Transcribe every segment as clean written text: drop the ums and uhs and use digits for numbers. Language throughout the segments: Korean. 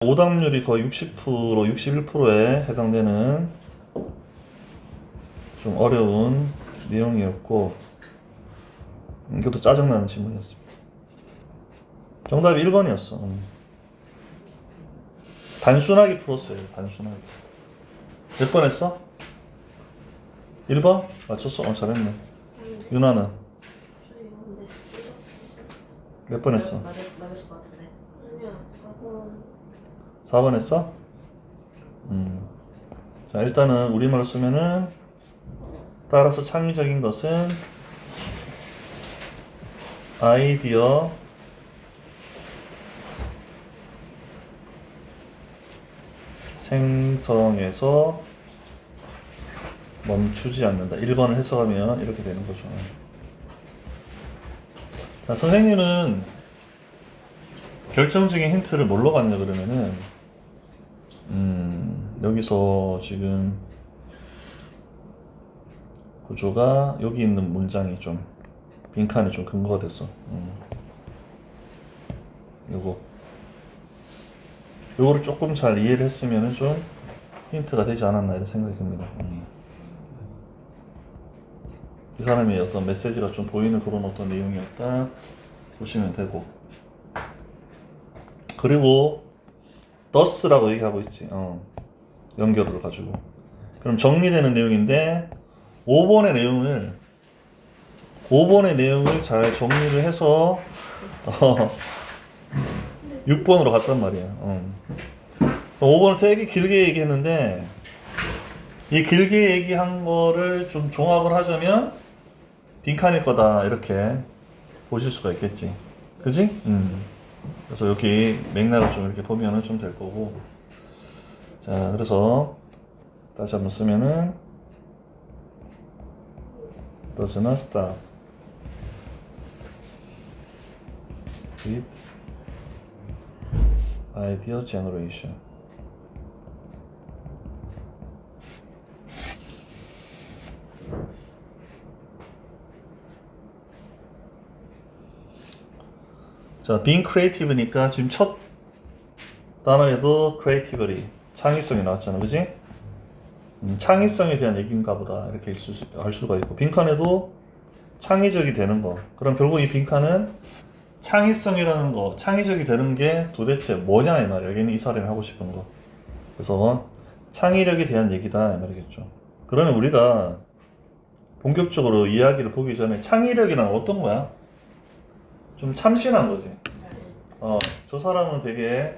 오답률이 거의 60%, 61%에 해당되는 좀 어려운 내용이었고, 이것도 짜증나는 질문이었습니다. 정답이 1번이었어. 단순하게 풀었어요. 단순하게. 몇 번 했어? 1번? 맞췄어? 잘했네. 유나는? 몇 번 했어? 맞았을 것 같은데. 아니야, 4번. 4번 했어? 자, 일단은 우리말로 쓰면은 따라서 창의적인 것은 아이디어 생성에서 멈추지 않는다. 1번을 해석하면 이렇게 되는 거죠. 자, 선생님은 결정적인 힌트를 뭘로 갖냐 그러면은 여기서 지금 구조가 여기 있는 문장이 좀 빈칸에 좀 근거가 됐어. 요거를 조금 잘 이해를 했으면 좀 힌트가 되지 않았나 이런 생각이 듭니다. 이 사람의 어떤 메시지가 좀 보이는 그런 어떤 내용이었다 보시면 되고, 그리고 thus라고 얘기하고 있지. 연결을 가지고. 그럼 정리되는 내용인데 5번의 내용을 잘 정리를 해서 6번으로 갔단 말이야. 5번을 되게 길게 얘기했는데 이 길게 얘기한 거를 좀 종합을 하자면 빈칸일 거다 이렇게 보실 수가 있겠지. 그지? 그래서 여기 맥락을 좀 이렇게 보면은 좀 될 거고. 자, 그래서 다시 한번 쓰면은 does not stop with idea generation. 자, being creative니까 지금 첫 단어에도 creatively, 창의성이 나왔잖아, 그지? 창의성에 대한 얘기인가 보다 이렇게 알 수가 있고, 빈칸에도 창의적이 되는 거. 그럼 결국 이 빈칸은 창의성이라는 거, 창의적이 되는 게 도대체 뭐냐 이 말이야. 여기는 이 사람이 하고 싶은 거. 그래서 창의력에 대한 얘기다 이 말이겠죠. 그러면 우리가 본격적으로 이야기를 보기 전에 창의력이란 어떤 거야? 좀 참신한 거지. 저 사람은 되게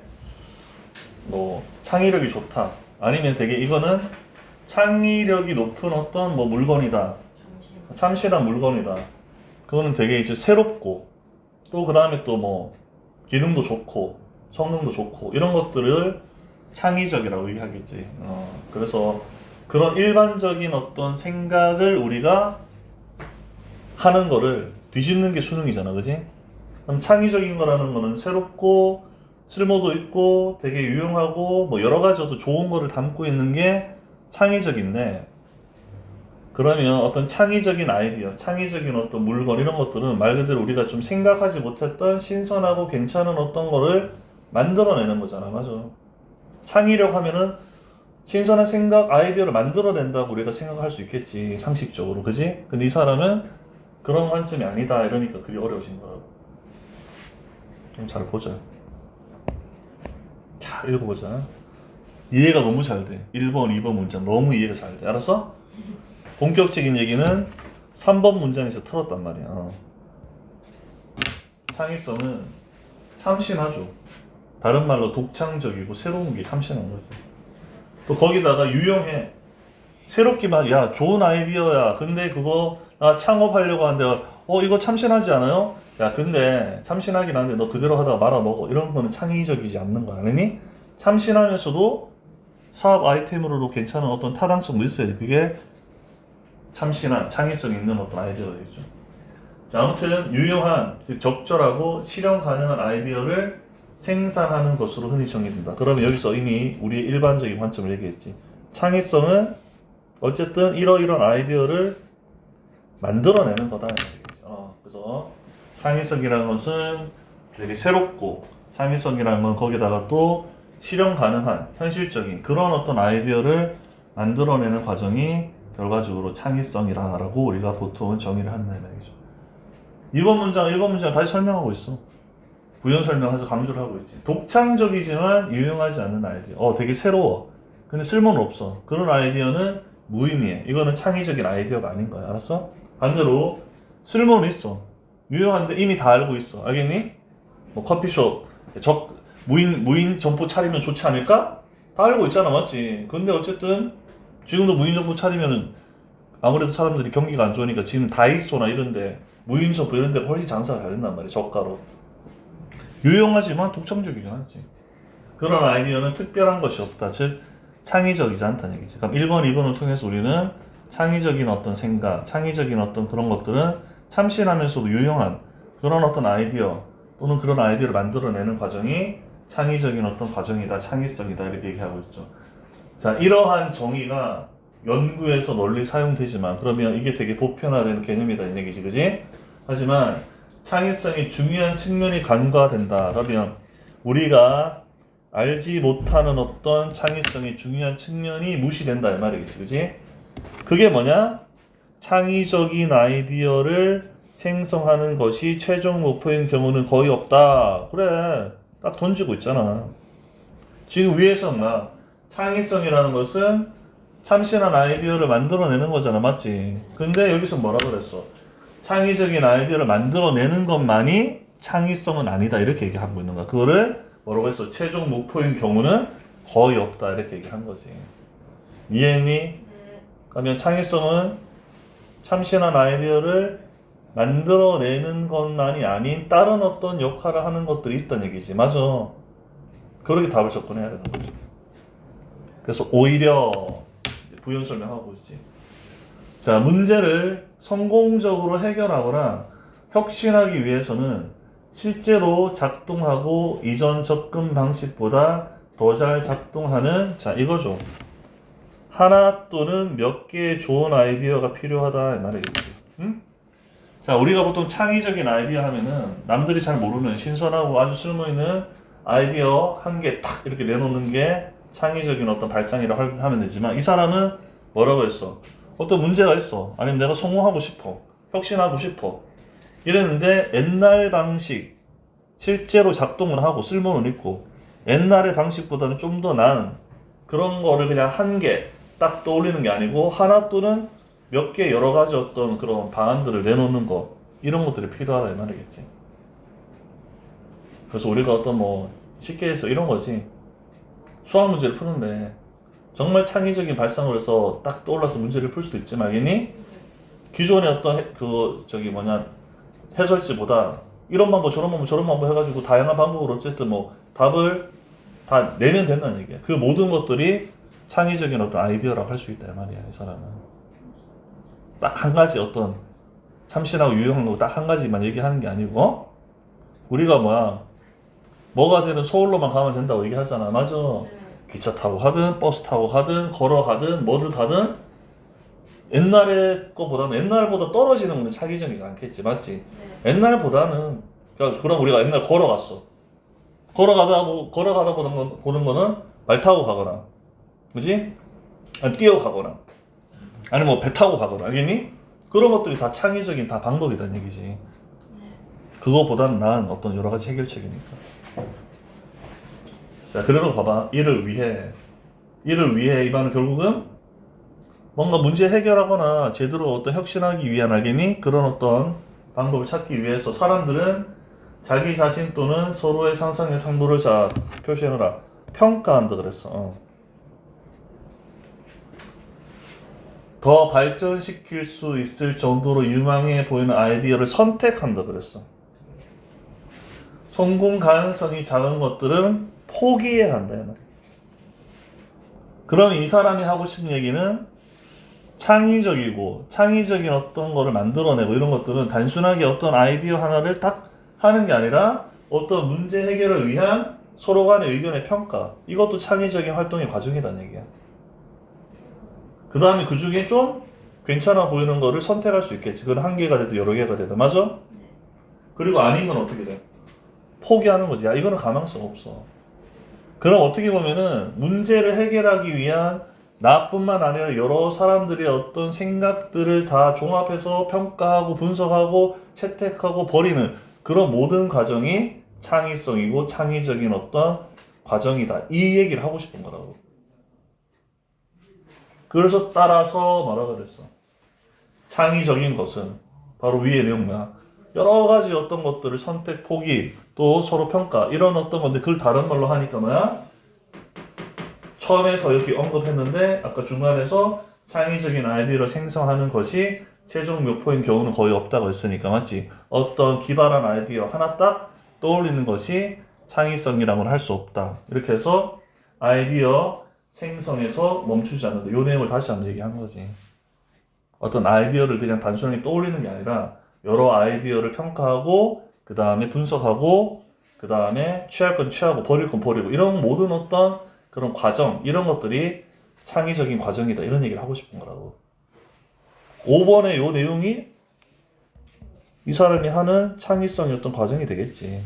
뭐 창의력이 좋다. 아니면 되게 이거는 창의력이 높은 어떤 뭐 물건이다. 참신한 물건이다. 그거는 되게 이제 새롭고 또 그 다음에 또 뭐 기능도 좋고 성능도 좋고 이런 것들을 창의적이라고 얘기하겠지. 그래서 그런 일반적인 어떤 생각을 우리가 하는 거를 뒤집는 게 수능이잖아, 그지? 그럼 창의적인 거라는 거는 새롭고 쓸모도 있고 되게 유용하고 뭐 여러 가지 어떤 좋은 거를 담고 있는 게 창의적인데, 그러면 어떤 창의적인 아이디어, 창의적인 어떤 물건 이런 것들은 말 그대로 우리가 좀 생각하지 못했던 신선하고 괜찮은 어떤 거를 만들어내는 거잖아, 맞아. 창의력 하면은 신선한 생각, 아이디어를 만들어낸다고 우리가 생각할 수 있겠지, 상식적으로, 그지? 근데 이 사람은 그런 관점이 아니다 이러니까 그게 어려워진 거라고. 그럼 잘 보자. 자, 읽어보자. 이해가 너무 잘 돼. 1번, 2번 문장 너무 이해가 잘 돼. 알았어? 본격적인 얘기는 3번 문장에서 틀었단 말이야. 창의성은 참신하죠. 다른 말로 독창적이고 새로운 게 참신한 거지. 또 거기다가 유용해. 새롭기만, 야, 좋은 아이디어야. 근데 그거 나 창업하려고 하는데 이거 참신하지 않아요? 야, 근데 참신하긴 한데 너 그대로 하다가 말아먹어. 이런 거는 창의적이지 않는 거 아니니? 참신하면서도 사업 아이템으로도 괜찮은 어떤 타당성도 있어야지. 그게 참신한, 창의성 있는 어떤 아이디어가 되겠죠. 자, 아무튼 유용한, 즉 적절하고 실현 가능한 아이디어를 생산하는 것으로 흔히 정의된다. 그러면 여기서 이미 우리의 일반적인 관점을 얘기했지. 창의성은 어쨌든 이러이러한 아이디어를 만들어내는 거다. 그래서 창의성이라는 것은 되게 새롭고, 창의성이라는 건 거기다가 또 실현 가능한 현실적인 그런 어떤 아이디어를 만들어내는 과정이 결과적으로 창의성이라고 우리가 보통은 정의를 한다 이 말이죠. 이번 문장 다시 설명하고 있어. 부연 설명해서 강조를 하고 있지. 독창적이지만 유용하지 않는 아이디어. 되게 새로워. 근데 쓸모는 없어. 그런 아이디어는 무의미해. 이거는 창의적인 아이디어가 아닌 거야. 알았어? 반대로 쓸모는 있어. 유용한데 이미 다 알고 있어. 알겠니? 뭐 커피숍 무인 점포 차리면 좋지 않을까? 다 알고 있잖아, 맞지? 근데 어쨌든 지금도 무인 점포 차리면은 아무래도 사람들이 경기가 안 좋으니까 지금 다이소나 이런데 무인 점포 이런 데가 훨씬 장사가 잘 된단 말이야, 저가로. 유용하지만 독창적이지 않지. 그런 아이디어는 특별한 것이 없다. 즉 창의적이지 않다는 얘기지. 그럼 1번, 2번을 통해서 우리는 창의적인 어떤 생각, 창의적인 어떤 그런 것들은 참신하면서도 유용한 그런 어떤 아이디어 또는 그런 아이디어를 만들어내는 과정이 창의적인 어떤 과정이다, 창의성이다 이렇게 얘기하고 있죠. 자, 이러한 정의가 연구에서 널리 사용되지만 그러면 이게 되게 보편화된 개념이다 이 얘기지, 그지? 하지만 창의성이 중요한 측면이 간과된다. 그러면 우리가 알지 못하는 어떤 창의성이 중요한 측면이 무시된다 이 말이겠지, 그지? 그게 뭐냐? 창의적인 아이디어를 생성하는 것이 최종 목표인 경우는 거의 없다. 그래, 딱 던지고 있잖아. 지금 위에서 막 창의성이라는 것은 참신한 아이디어를 만들어내는 거잖아, 맞지? 근데 여기서 뭐라 그랬어? 창의적인 아이디어를 만들어내는 것만이 창의성은 아니다 이렇게 얘기하고 있는 거야. 그거를 뭐라고 했어? 최종 목표인 경우는 거의 없다 이렇게 얘기한 거지. 이해했니? 네. 그러면 창의성은 참신한 아이디어를 만들어내는 것만이 아닌 다른 어떤 역할을 하는 것들이 있다는 얘기지. 맞아. 그렇게 답을 접근해야 되는 거지. 그래서 오히려 부연 설명하고 있지. 자, 문제를 성공적으로 해결하거나 혁신하기 위해서는 실제로 작동하고 이전 접근 방식보다 더 잘 작동하는, 자, 이거죠. 하나 또는 몇 개의 좋은 아이디어가 필요하다 이 말이겠지. 응? 자, 우리가 보통 창의적인 아이디어 하면은 남들이 잘 모르는 신선하고 아주 쓸모있는 아이디어 한 개 탁 이렇게 내놓는 게 창의적인 어떤 발상이라고 하면 되지만 이 사람은 뭐라고 했어? 어떤 문제가 있어. 아니면 내가 성공하고 싶어. 혁신하고 싶어. 이랬는데 옛날 방식 실제로 작동을 하고 쓸모는 있고 옛날의 방식보다는 좀 더 나은 그런 거를 그냥 한 개 딱 떠올리는 게 아니고 하나 또는 몇 개 여러 가지 어떤 그런 방안들을 내놓는 거 이런 것들이 필요하다 이 말이겠지. 그래서 우리가 어떤 뭐 쉽게 해서 이런 거지. 수학 문제를 푸는데 정말 창의적인 발상을 해서 딱 떠올라서 문제를 풀 수도 있지만 알겠니? 기존의 어떤 해설지보다 이런 방법 저런 방법 해가지고 다양한 방법으로 어쨌든 뭐 답을 다 내면 된다는 얘기야. 그 모든 것들이 창의적인 어떤 아이디어라고 할 수 있다 이 말이야. 이 사람은 딱 한 가지 어떤 참신하고 유용한 거 딱 한 가지만 얘기하는 게 아니고 우리가 뭐가 되든 서울로만 가면 된다고 얘기하잖아. 맞아. 기차 타고 가든 버스 타고 가든 걸어가든 뭐든 가든 옛날보다 떨어지는 건 창의적이지 않겠지, 맞지? 네. 옛날보다는 그럼 우리가 옛날 걸어갔어. 걸어가다 보는 거는 말 타고 가거나, 그지? 아니, 뛰어가거나, 아니 뭐 배 타고 가거나, 알겠니? 그런 것들이 다 창의적인 다 방법이란 얘기지. 그거보다는 나은 어떤 여러 가지 해결책이니까. 자, 그래도 봐봐. 이를 위해 이반은 결국은 뭔가 문제 해결하거나 제대로 어떤 혁신하기 위한 알겠니? 그런 어떤 방법을 찾기 위해서 사람들은 자기 자신 또는 서로의 상상의 상도를 자 표시해놓으라. 평가한다 그랬어. 더 발전시킬 수 있을 정도로 유망해 보이는 아이디어를 선택한다 그랬어. 성공 가능성이 작은 것들은 포기해야 한다 이 말이야. 그럼 이 사람이 하고 싶은 얘기는 창의적인 어떤 거를 만들어내고 이런 것들은 단순하게 어떤 아이디어 하나를 딱 하는 게 아니라 어떤 문제 해결을 위한 서로 간의 의견의 평가, 이것도 창의적인 활동의 과정이라는 얘기야. 그 다음에 그 중에 좀 괜찮아 보이는 거를 선택할 수 있겠지. 그건 한 개가 되든 여러 개가 되든, 맞아? 그리고 아닌 건 어떻게 돼? 포기하는 거지. 야, 이거는 가망성 없어. 그럼 어떻게 보면은 문제를 해결하기 위한 나뿐만 아니라 여러 사람들의 어떤 생각들을 다 종합해서 평가하고 분석하고 채택하고 버리는 그런 모든 과정이 창의성이고 창의적인 어떤 과정이다. 이 얘기를 하고 싶은 거라고. 그래서 따라서 뭐라고 그랬어? 창의적인 것은 바로 위의 내용 뭐야? 여러 가지 어떤 것들을 선택, 포기, 또 서로 평가 이런 어떤 건데 그걸 다른 말로 하니까 뭐야? 처음에서 여기 언급했는데 아까 중간에서 창의적인 아이디어를 생성하는 것이 최종 목표인 경우는 거의 없다고 했으니까 맞지? 어떤 기발한 아이디어 하나 딱 떠올리는 것이 창의성이라고는 할 수 없다. 이렇게 해서 아이디어 생성에서 멈추지 않는다. 이 내용을 다시 한번 얘기한 거지. 어떤 아이디어를 그냥 단순하게 떠올리는 게 아니라 여러 아이디어를 평가하고 그 다음에 분석하고 그 다음에 취할 건 취하고 버릴 건 버리고 이런 모든 어떤 그런 과정 이런 것들이 창의적인 과정이다 이런 얘기를 하고 싶은 거라고. 5번의 요 내용이 이 사람이 하는 창의성의 어떤 과정이 되겠지.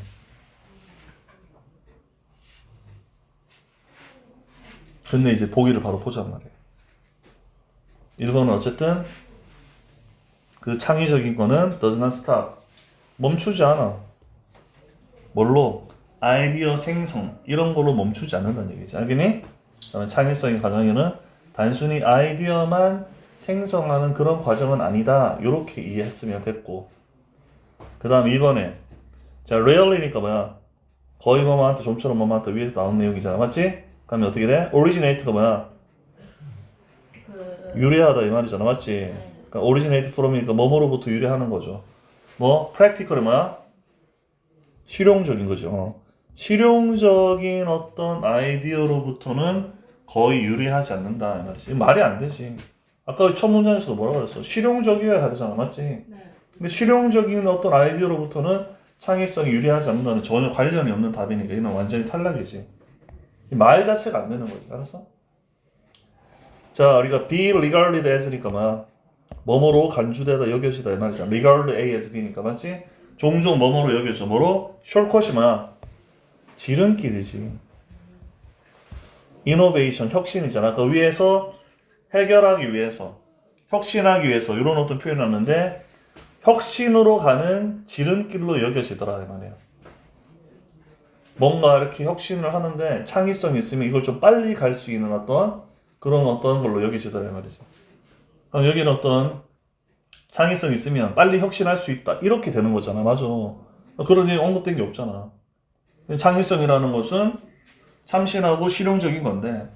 근데 이제 보기를 바로 보자는 말이에요. 1번은 어쨌든 그 창의적인 거는 does not stop. 멈추지 않아. 뭘로? 아이디어 생성 이런 걸로 멈추지 않는다는 얘기지. 알겠니? 그다음에 창의성의 과정에는 단순히 아이디어만 생성하는 그런 과정은 아니다. 이렇게 이해했으면 됐고. 그 다음 2번에 자 rarely니까 뭐야? 거의 뭐뭐한테 좀처럼 뭐뭐한테 위에서 나온 내용이잖아. 맞지? 그러면 어떻게 돼? originate가 뭐야? 유래하다 이 말이잖아. 맞지? 그러니까 originate from이니까 뭐뭐로부터 유래하는 거죠. 뭐 practical이 뭐야? 실용적인 거죠. 실용적인 어떤 아이디어로부터는 거의 유래하지 않는다 이 말이지. 말이 안 되지. 아까 첫 문장에서도 뭐라고 그랬어? 실용적이어야 되잖아. 맞지? 네. 근데 실용적인 어떤 아이디어로부터는 창의성이 유래하지 않는다는 전혀 관련이 없는 답이니까 이건 완전히 탈락이지. 말 자체가 안 되는 거지. 알았어? 자, 우리가 be regarded as니까 뭐뭐로 간주되다 여겨지다 이 말이잖아. regard A as B니까 맞지? 종종 뭐뭐로 여겨져. 뭐로? 숏컷이 지름길이지. innovation, 혁신이잖아. 그 위에서 해결하기 위해서, 혁신하기 위해서 이런 어떤 표현을 하는데 혁신으로 가는 지름길로 여겨지더라 이 말이야. 뭔가 이렇게 혁신을 하는데 창의성이 있으면 이걸 좀 빨리 갈 수 있는 어떤 그런 어떤 걸로 여겨지더라 이 말이죠. 그럼 여기는 어떤 창의성이 있으면 빨리 혁신할 수 있다 이렇게 되는 거잖아. 맞아. 그런 내용 언급된 게 없잖아. 창의성이라는 것은 참신하고 실용적인 건데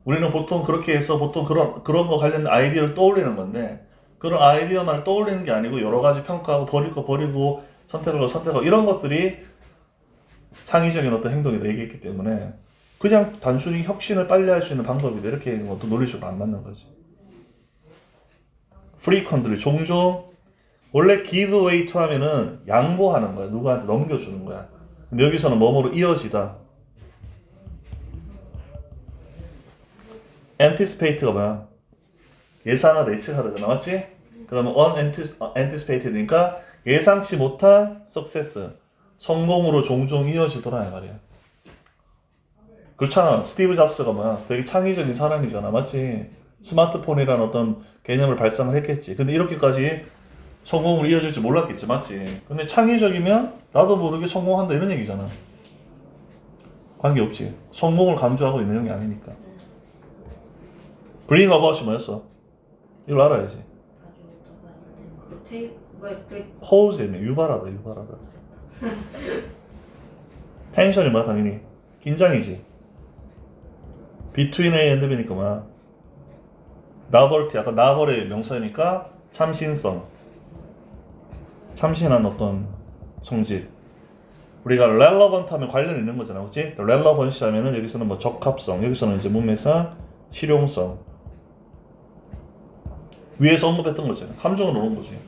우리는 보통 그렇게 해서 보통 그런 거 관련된 아이디어를 떠올리는 건데 그런 아이디어만 떠올리는 게 아니고 여러 가지 평가하고 버릴 거 버리고 선택하고 선택하고 이런 것들이 창의적인 어떤 행동이다 얘기했기 때문에 그냥 단순히 혁신을 빨리 할 수 있는 방법이다 이렇게 하는 것도 논리적으로 안 맞는 거지. frequently 종종 원래 give way to 하면은 양보하는 거야. 누구한테 넘겨주는 거야. 근데 여기서는 뭐뭐로 이어지다. anticipate가 뭐야? 예상하다, 예측하다잖아. 맞지? 그러면 unanticipated니까 예상치 못한 success. 성공으로 종종 이어지더라 이 말이야. 그렇잖아. 스티브 잡스가 되게 창의적인 사람이잖아. 맞지? 스마트폰이라는 어떤 개념을 발상을 했겠지. 근데 이렇게까지 성공으로 이어질 줄 몰랐겠지. 맞지? 근데 창의적이면 나도 모르게 성공한다 이런 얘기잖아. 관계없지. 성공을 강조하고 있는 내용이 아니니까. bring about이 뭐였어? 이걸 알아야지. cause이며 유발하다. 텐션이 뭐야 당연히? 긴장이지. between A and B니까 novelty, 아까 novel의 명사니까 참신성. 참신한 어떤 성질. 우리가 relevant 하면 관련 있는 거잖아. 그치? relevance 하면은 여기서는 적합성, 여기서는 이제 문맥상 실용성. 위에서 언급했던 거잖아. 함정을 놓은 거지.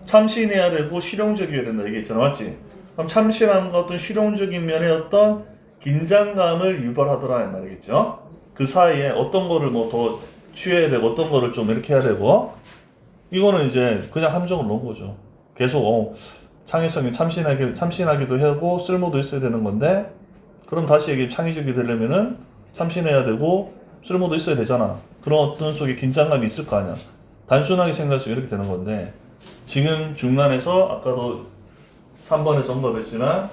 참신해야 되고 실용적이어야 된다 얘기했잖아. 맞지? 그럼 참신함과 어떤 실용적인 면의 어떤 긴장감을 유발하더라 이 말이겠죠. 그 사이에 어떤 거를 더 취해야 되고 어떤 거를 좀 이렇게 해야 되고 이거는 이제 그냥 함정을 놓은 거죠. 계속 창의성이 참신하기도 하고 쓸모도 있어야 되는 건데 그럼 다시 얘기해 창의적이 되려면은 참신해야 되고 쓸모도 있어야 되잖아. 그런 어떤 속에 긴장감이 있을 거 아니야. 단순하게 생각해서 이렇게 되는 건데 지금 중간에서 아까도 3번에서 언급했지만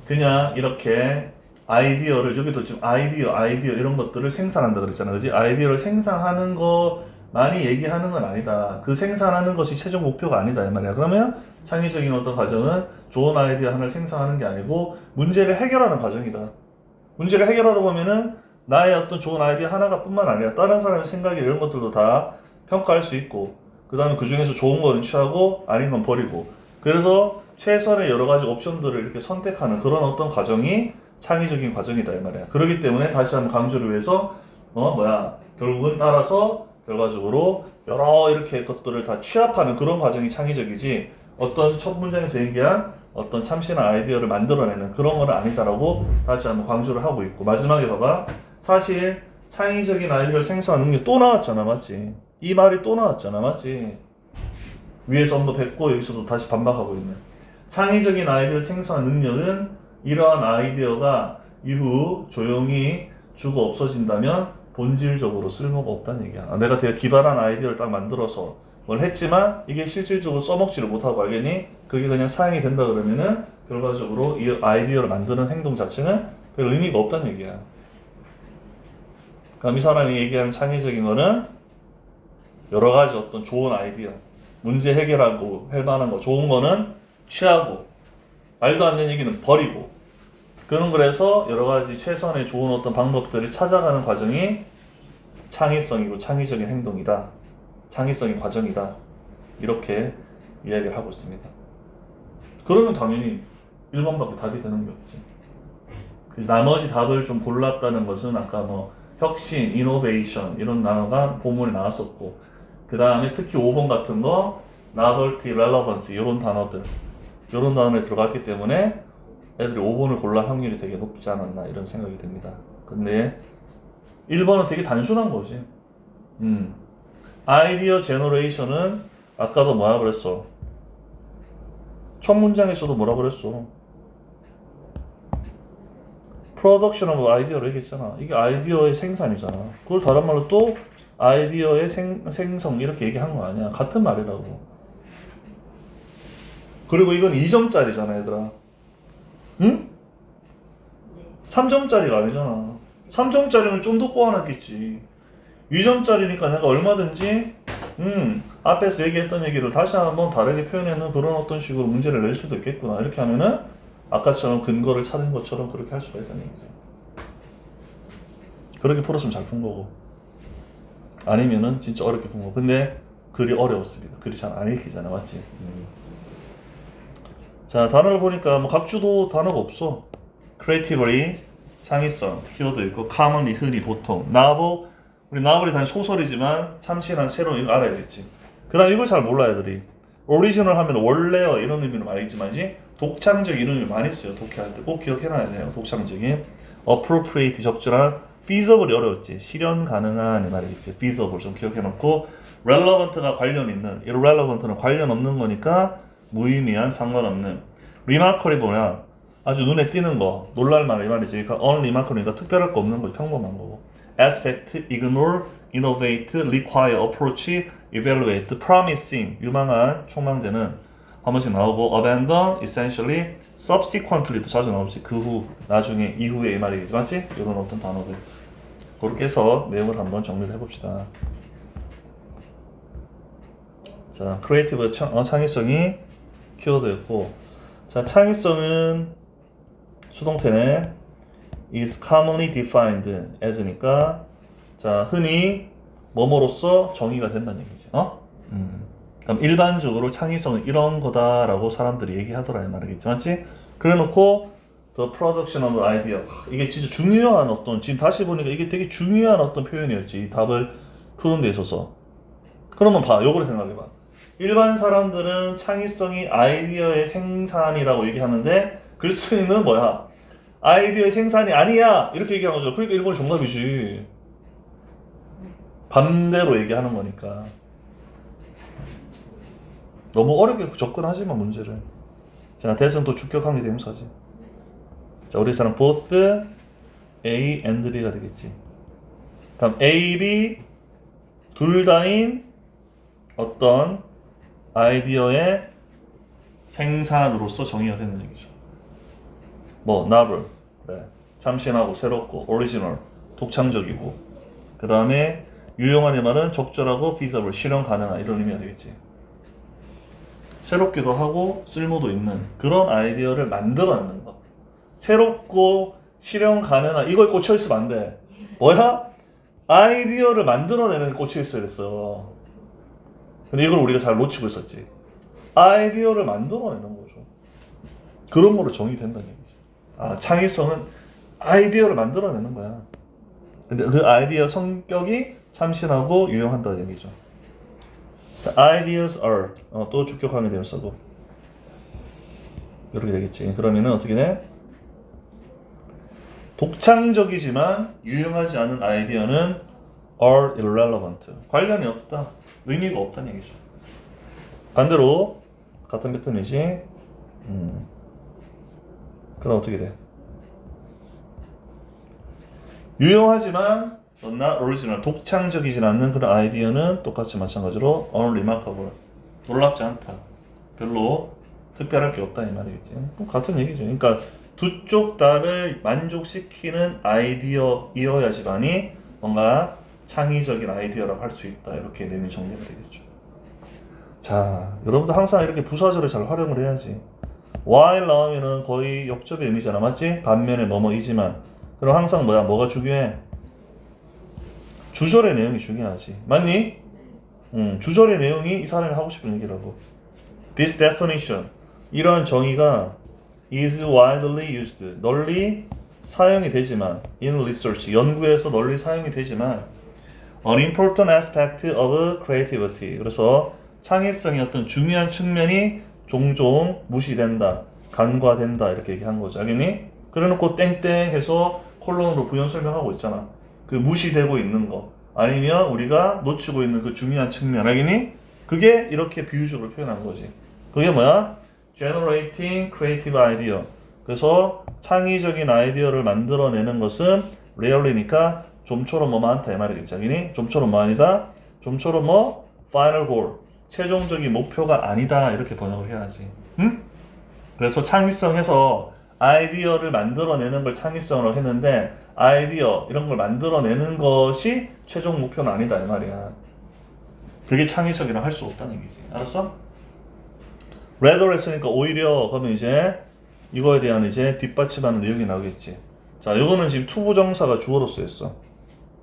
그냥 이렇게 아이디어를 여기도 지금 아이디어 이런 것들을 생산한다 그랬잖아. 그지? 아이디어를 생산하는 것만이 얘기하는 건 아니다. 그 생산하는 것이 최종 목표가 아니다 이 말이야. 그러면 창의적인 어떤 과정은 좋은 아이디어 하나를 생산하는 게 아니고 문제를 해결하는 과정이다. 문제를 해결하다 보면은 나의 어떤 좋은 아이디어 하나가 뿐만 아니라 다른 사람의 생각이 이런 것들도 다 평가할 수 있고 그 다음에 그 중에서 좋은 거는 취하고 아닌 건 버리고 그래서 최선의 여러 가지 옵션들을 이렇게 선택하는 그런 어떤 과정이 창의적인 과정이다 이 말이야. 그렇기 때문에 다시 한번 강조를 위해서 결국은 따라서 결과적으로 여러 이렇게 것들을 다 취합하는 그런 과정이 창의적이지 어떤 첫 문장에서 얘기한 어떤 참신한 아이디어를 만들어내는 그런 건 아니다라고 다시 한번 강조를 하고 있고 마지막에 봐봐. 사실 창의적인 아이디어를 생성하는 능력 또 나왔잖아 맞지? 이 말이 또 나왔잖아 맞지? 위에서 언급했고 여기서도 다시 반박하고 있네. 창의적인 아이디어를 생성하는 능력은 이러한 아이디어가 이후 조용히 죽어 없어진다면 본질적으로 쓸모가 없다는 얘기야. 내가 되게 기발한 아이디어를 딱 만들어서 뭘 했지만 이게 실질적으로 써먹지를 못하고 알겠니? 그게 그냥 사용이 된다 그러면은 결과적으로 이 아이디어를 만드는 행동 자체는 별 의미가 없다는 얘기야. 그럼 이 사람이 얘기하는 창의적인 거는 여러 가지 어떤 좋은 아이디어, 문제 해결하고 할 만한 거, 좋은 거는 취하고 말도 안 되는 얘기는 버리고 그런 거에서 여러 가지 최선의 좋은 어떤 방법들을 찾아가는 과정이 창의성이고 창의적인 행동이다. 창의적인 과정이다. 이렇게 이야기를 하고 있습니다. 그러면 당연히 1번밖에 답이 되는 게 없지. 나머지 답을 좀 골랐다는 것은 아까 혁신, 이노베이션 이런 단어가 본문에 나왔었고 그 다음에 특히 5번 같은 거 novelty, relevance 이런 단어들 이런 단어에 들어갔기 때문에 애들이 5번을 골랄 확률이 되게 높지 않았나 이런 생각이 듭니다. 근데 1번은 되게 단순한 거지. 아이디어 제너레이션은 아까도 뭐라 그랬어? 첫 문장에서도 뭐라 그랬어? 프로덕션 오브 아이디어를 얘기했잖아. 이게 아이디어의 생산이잖아. 그걸 다른 말로 또 아이디어의 생성 이렇게 얘기한 거 아니야. 같은 말이라고. 그리고 이건 2점짜리잖아 얘들아. 응? 3점짜리가 아니잖아. 3점짜리는 좀 더 꼬아놨겠지. 2점짜리니까 내가 얼마든지 앞에서 얘기했던 얘기를 다시 한번 다르게 표현하는 그런 어떤 식으로 문제를 낼 수도 있겠구나. 이렇게 하면은 아까처럼 근거를 찾은 것처럼 그렇게 할 수가 있다는 얘기죠. 그렇게 풀었으면 잘 푼 거고 아니면은 진짜 어렵게 푼 거고. 근데 글이 어려웠습니다. 글이 잘 안 읽히잖아. 맞지? 자, 단어를 보니까 각주도 단어가 없어. creatively 창의성 키워드 있고 commonly 흔히 보통 novel 우리 novel이 단 소설이지만 참신한 새로운 이거 알아야겠지. 그 다음 이걸 잘 몰라 애들이. original 하면 원래요 이런 의미로 많이 있지만 독창적 이런 의미 많이 써요. 독해할 때 꼭 기억해놔야 돼요. 독창적인 appropriate 적절한 feasible이 어려웠지. 실현 가능한 이 말이겠지. feasible 좀 기억해놓고 relevant가 관련 있는 irrelevant는 관련 없는 거니까 무의미한 상관없는 remarkable이 뭐냐 아주 눈에 띄는 거 놀랄만한 이 말이지. 그러니까 unremarkable니까 특별할 거 없는 거 평범한 거고 aspect, ignore, innovate, require, approach, evaluate, promising 유망한 촉망되는 한 번씩 나오고 abandon, essentially, subsequently도 자주 나오지. 그 후, 나중에, 이후에 이 말이겠지. 맞지? 이런 어떤 단어들 그렇게 해서 내용을 한번 정리를 해봅시다. 자, 크리에이티브 창의성이 키워드였고 자, 창의성은 수동태네 is commonly defined as니까 자, 흔히 뭐뭐로써 정의가 된다는 얘기지. 그럼 일반적으로 창의성은 이런 거다라고 사람들이 얘기하더라 이 말이겠지. 맞지? 그래놓고 the production of idea 이게 진짜 중요한 어떤 지금 다시 보니까 이게 되게 중요한 어떤 표현이었지. 답을 푸는 데 있어서. 그러면 봐. 요거를 생각해봐. 일반 사람들은 창의성이 아이디어의 생산이라고 얘기하는데 글쓰기는 뭐야? 아이디어의 생산이 아니야! 이렇게 얘기하는 거죠. 그러니까 1번이 정답이지. 반대로 얘기하는 거니까. 너무 어렵게 접근하지 마 문제를. 자, 대선 또 주격한 게 대명사지. 자, 우리 잖아 both A and B가 되겠지. 다음 A, B 둘 다인 어떤 아이디어의 생산으로서 정의가 되는 얘기죠. 뭐 novel, 네. 참신하고 새롭고 original, 독창적이고 그 다음에 유용한의 말은 적절하고 feasible, 실현 가능한 이런 의미가 되겠지. 새롭기도 하고 쓸모도 있는 그런 아이디어를 만들어내는 거. 새롭고 실현 가능한 이걸 꽂혀 있으면 안 돼. 뭐야? 아이디어를 만들어내는 데 꽂혀 있어야 됐어. 근데 이걸 우리가 잘 놓치고 있었지. 아이디어를 만들어내는 거죠. 그런 거로 정의된다는 얘기지. 아, 창의성은 아이디어를 만들어내는 거야. 근데 그 아이디어 성격이 참신하고 유용한다는 얘기죠. 자, ideas are 또 주격하게 되면 써도 이렇게 되겠지. 그러면은 어떻게 돼? 독창적이지만 유용하지 않은 아이디어는 are irrelevant. 관련이 없다. 의미가 없다는 얘기죠. 반대로 같은 패턴이지. 그럼 어떻게 돼? 유용하지만 not original, 독창적이진 않는 그런 아이디어는 똑같이 마찬가지로 unremarkable, 놀랍지 않다. 별로 특별할 게 없다 이 말이겠지. 같은 얘기죠. 그러니까 두 쪽 다를 만족시키는 아이디어이어야지만이 뭔가 창의적인 아이디어라고 할 수 있다. 이렇게 내용이 정리가 되겠죠. 자, 여러분들 항상 이렇게 부사절을 잘 활용을 해야지. while 나오면은 거의 역접의 의미잖아, 맞지? 반면에 뭐뭐이지만. 그럼 항상 뭐가 중요해? 주절의 내용이 중요하지. 맞니? 주절의 내용이 이 사람이 하고 싶은 얘기라고. This definition, 이러한 정의가 is widely used, 널리 사용이 되지만 in research, 연구에서 널리 사용이 되지만 an important aspect of creativity, 그래서 창의성의 어떤 중요한 측면이 종종 무시된다, 간과된다 이렇게 얘기한 거죠. 알겠니? 그래놓고 땡땡 해서 콜론으로 부연 설명하고 있잖아. 그 무시되고 있는 거 아니면 우리가 놓치고 있는 그 중요한 측면, 알겠니? 그게 이렇게 비유적으로 표현한 거지. 그게 뭐야? generating creative idea. 그래서 창의적인 아이디어를 만들어내는 것은 rarely니까 좀처럼 뭐 많다 이 말이겠지. 알겠니? 좀처럼 뭐 아니다. 좀처럼 뭐 final goal, 최종적인 목표가 아니다 이렇게 번역을 해야지. 응? 그래서 창의성에서 아이디어를 만들어내는 걸 창의성으로 했는데 아이디어 이런 걸 만들어내는 것이 최종 목표는 아니다 이 말이야. 그게 창의성이라 할 수 없다는 얘기지. 알았어? rather 했으니까 오히려 그러면 이제 이거에 대한 이제 뒷받침하는 내용이 나오겠지. 자, 요거는 지금 투부정사가 주어로 쓰였어.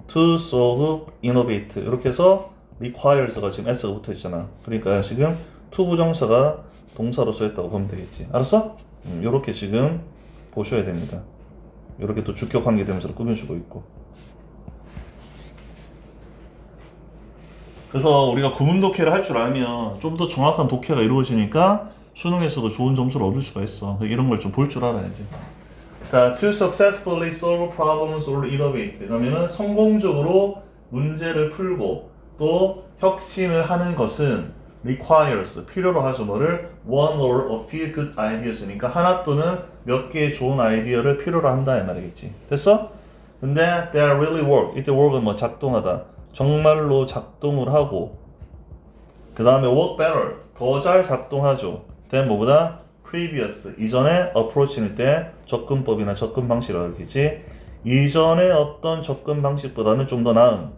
to solve, innovate 이렇게 해서 requires가 지금 s가 붙어 있잖아. 그러니까 지금 투부정사가 동사로 쓰였다고 보면 되겠지. 알았어? 요렇게 지금 보셔야 됩니다. 요렇게 또 주격 관계 되면서 꾸며주고 있고. 그래서 우리가 구문 독해를 할 줄 알면 좀 더 정확한 독해가 이루어지니까 수능에서도 좋은 점수를 얻을 수가 있어. 이런 걸 좀 볼 줄 알아야지. 자, to successfully solve problems or innovate. 그러면은 성공적으로 문제를 풀고 또 혁신을 하는 것은 requires, 필요로 하죠. 뭐를? one or a few good ideas니까 하나 또는 몇 개의 좋은 아이디어를 필요로 한다 이 말이겠지. 됐어? 근데 they really work. 이때 work은 뭐 작동하다. 정말로 작동을 하고 그 다음에 work better, 더 잘 작동하죠. then 뭐보다 previous, 이전의 approach일 때 접근법이나 접근 방식이라고 그러겠지. 이전의 어떤 접근 방식보다는 좀 더 나은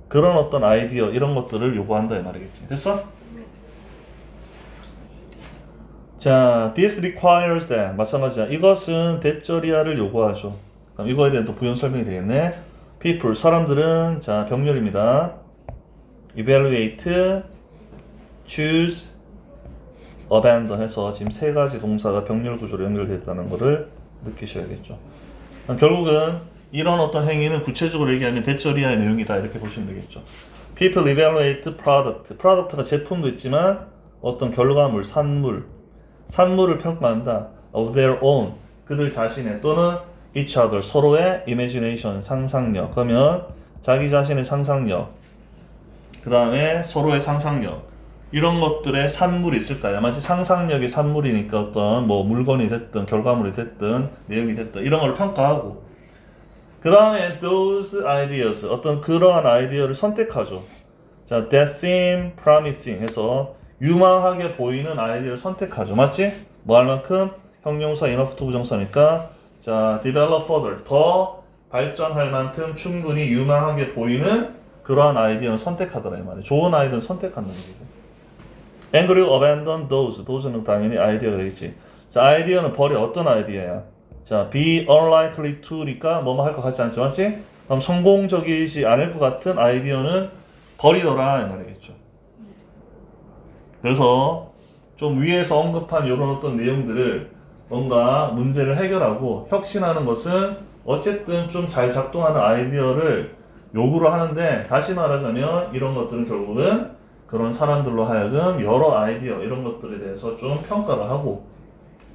그런 어떤 아이디어 이런 것들을 요구한다 이 말이겠지. 됐어? 자, this requires that, 마찬가지야. 이것은 대절이야를 요구하죠. 그럼 이거에 대한 또 부연 설명이 되겠네. people, 사람들은 자 병렬입니다. evaluate, choose, abandon 해서 지금 세 가지 동사가 병렬 구조로 연결됐다는 것을 느끼셔야겠죠. 결국은 이런 어떤 행위는 구체적으로 얘기하면 대절이야의 내용이다 이렇게 보시면 되겠죠. people evaluate product, product가 제품도 있지만 어떤 결과물, 산물을 평가한다. of their own, 그들 자신의 또는 each other, 서로의 imagination, 상상력. 그러면 자기 자신의 상상력, 그 다음에 서로의 상상력, 이런 것들의 산물이 있을까요? 마치 상상력의 산물이니까 어떤 뭐 물건이 됐든 결과물이 됐든 내용이 됐든 이런 걸 평가하고 그 다음에 those ideas 어떤 그러한 아이디어를 선택하죠. 자, that seem promising 해서 유망하게 보이는 아이디어를 선택하죠. 맞지? 뭐 할 만큼? 형용사 enough to 부정사니까 자, develop further 더 발전할 만큼 충분히 유망하게 보이는 그러한 아이디어는 선택하더라 이 말이에요. 좋은 아이디어는 선택한다는 얘기죠. And 그리고 abandon those는 당연히 아이디어가 되겠지. 자, 아이디어는 버려. 어떤 아이디어야? 자, be unlikely to니까 뭐뭐 할 것 같지 않지, 맞지? 그럼 성공적이지 않을 것 같은 아이디어는 버리더라 이 말이겠죠. 그래서 좀 위에서 언급한 이런 어떤 내용들을 뭔가 문제를 해결하고 혁신하는 것은 어쨌든 좀 잘 작동하는 아이디어를 요구를 하는데 다시 말하자면 이런 것들은 결국은 그런 사람들로 하여금 여러 아이디어 이런 것들에 대해서 좀 평가를 하고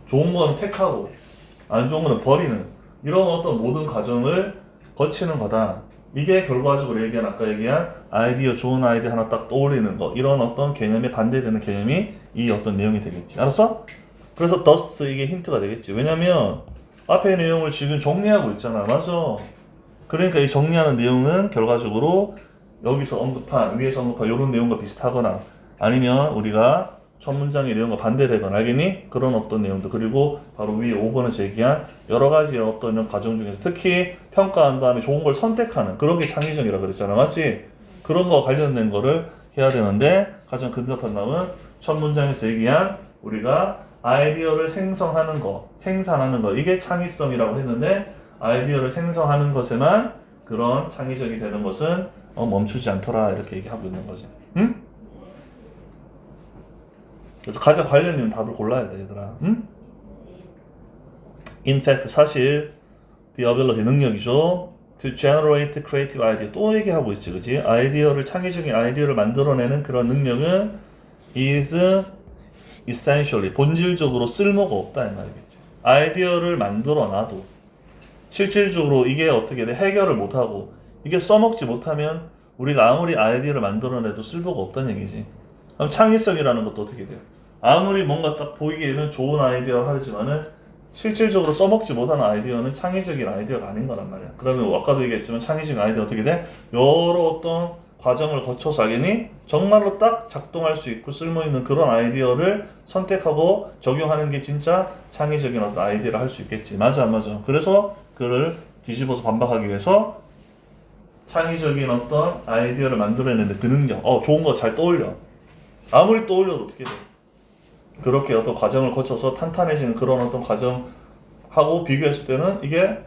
좋은 거는 택하고 안 좋은 거는 버리는 이런 어떤 모든 과정을 거치는 거다. 이게 결과적으로 아까 얘기한 아이디어 좋은 아이디어 하나 딱 떠올리는 거 이런 어떤 개념에 반대되는 개념이 이 어떤 내용이 되겠지. 알았어? 그래서 thus 이게 힌트가 되겠지. 왜냐면 앞에 내용을 지금 정리하고 있잖아. 맞아. 그러니까 이 정리하는 내용은 결과적으로 여기서 언급한 위에서 언급한 이런 내용과 비슷하거나 아니면 우리가 첫 문장의 내용과 반대되거나 알겠니? 그런 어떤 내용들 그리고 바로 위에 5번에서 얘기한 여러 가지 어떤 이런 과정 중에서 특히 평가한 다음에 좋은 걸 선택하는 그런 게 창의적이라고 그랬잖아. 맞지? 그런 거 관련된 거를 해야 되는데 가장 근접한 남은 첫 문장에서 얘기한 우리가 아이디어를 생성하는 거, 생산하는 거 이게 창의성이라고 했는데 아이디어를 생성하는 것에만 그런 창의적이 되는 것은 멈추지 않더라 이렇게 얘기하고 있는 거지. 응? 그래서 가장 관련 있는 답을 골라야 돼 얘들아. 응? In fact 사실 the ability 능력이죠. To generate creative idea 또 얘기하고 있지, 그지? 아이디어를 창의적인 아이디어를 만들어내는 그런 능력은 is essentially 본질적으로 쓸모가 없다 이 말이겠지. 아이디어를 만들어놔도 실질적으로 이게 어떻게 돼? 해결을 못하고 이게 써먹지 못하면 우리가 아무리 아이디어를 만들어내도 쓸모가 없다는 얘기지. 그럼 창의성이라는 것도 어떻게 돼요? 아무리 뭔가 딱 보이기에는 좋은 아이디어를 하지만은 실질적으로 써먹지 못하는 아이디어는 창의적인 아이디어가 아닌 거란 말이야. 그러면 아까도 얘기했지만 창의적인 아이디어 어떻게 돼? 여러 어떤 과정을 거쳐서 알겠니? 정말로 딱 작동할 수 있고 쓸모있는 그런 아이디어를 선택하고 적용하는 게 진짜 창의적인 어떤 아이디어를 할 수 있겠지. 맞아 안 맞아? 그래서 그를 뒤집어서 반박하기 위해서 창의적인 어떤 아이디어를 만들어내는 그 능력 좋은 거 잘 떠올려. 아무리 떠올려도 어떻게 돼? 그렇게 어떤 과정을 거쳐서 탄탄해지는 그런 어떤 과정하고 비교했을 때는 이게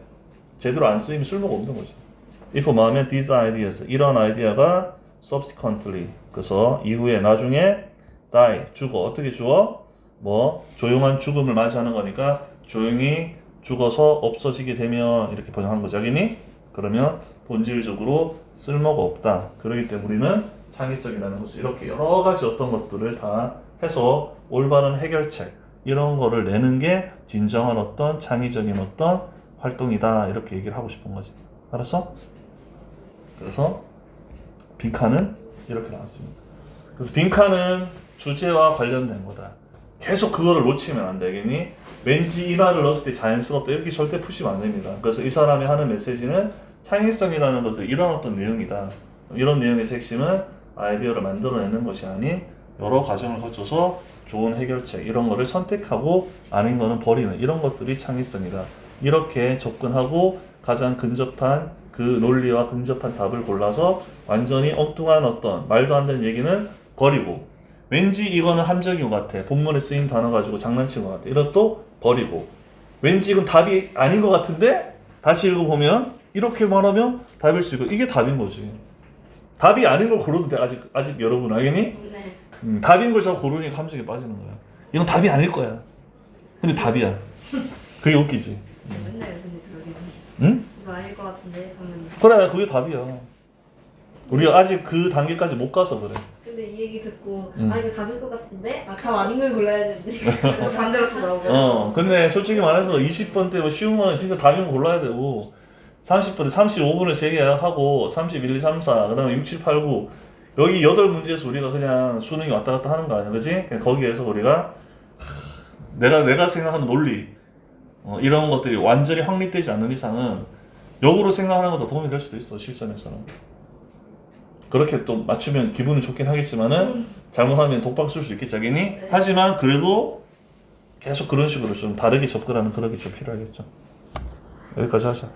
제대로 안 쓰이면 쓸모가 없는 거지. if 뭐하면 these ideas 이런 아이디어가 subsequently 그래서 이후에 나중에 die 죽어. 어떻게 죽어? 뭐 조용한 죽음을 맞이하는 거니까 조용히 죽어서 없어지게 되면 이렇게 번역하는 거지. 알겠니? 그러면 본질적으로 쓸모가 없다. 그렇기 때문에 우리는 창의성이라는 것을 이렇게 여러 가지 어떤 것들을 다 해서 올바른 해결책 이런 거를 내는 게 진정한 어떤 창의적인 어떤 활동이다 이렇게 얘기를 하고 싶은 거지. 알았어? 그래서 빈칸은 이렇게 나왔습니다. 그래서 빈칸은 주제와 관련된 거다. 계속 그거를 놓치면 안 되겠니? 왠지 이 말을 넣었을 때 자연스럽다 이렇게 절대 푸시면 안 됩니다. 그래서 이 사람이 하는 메시지는 창의성이라는 것도 이런 어떤 내용이다. 이런 내용의 핵심은 아이디어를 만들어내는 것이 아닌 여러 과정을 거쳐서 좋은 해결책 이런 거를 선택하고 아닌 거는 버리는 이런 것들이 창의성이다. 이렇게 접근하고 가장 근접한 그 논리와 근접한 답을 골라서 완전히 엉뚱한 어떤 말도 안 되는 얘기는 버리고 왠지 이거는 함정인 것 같아. 본문에 쓰인 단어 가지고 장난친 것 같아. 이것도 버리고 왠지 이건 답이 아닌 것 같은데 다시 읽어보면 이렇게 말하면 답일 수 있고 이게 답인 거지. 답이 아닌 걸 고르면 돼. 아직 여러분 알겠니? 네. 답인 걸 자꾸 고르니까 함정에 빠지는 거야. 이건 답이 아닐 거야. 근데 답이야. 그게 웃기지. 맨날 근데 그러긴 해. 응? 이거 아닐 것 같은데 하면. 그래, 그게 답이야. 우리가 아직 그 단계까지 못 가서 그래. 근데 이 얘기 듣고 응. 아 이거 답일 것 같은데? 아 답 아닌 걸 골라야 되는데 반대로 또 나오고. 근데 솔직히 말해서 20번 때 뭐 쉬운 거는 진짜 답인 거 골라야 되고 30번, 35분을 재계약하고 31, 2, 3, 4, 그 다음에 6, 7, 8, 9 여기 8문제에서 우리가 그냥 수능이 왔다 갔다 하는 거 아니야, 그지? 그냥 거기에서 우리가 내가 생각하는 논리 이런 것들이 완전히 확립되지 않는 이상은 역으로 생각하는 것도 도움이 될 수도 있어, 실전에서는. 그렇게 또 맞추면 기분은 좋긴 하겠지만은 잘못하면 독박 쓸 수 있겠지, 자기니? 네. 하지만 그래도 계속 그런 식으로 좀 다르게 접근하는 그런 게 좀 필요하겠죠. 여기까지 하자.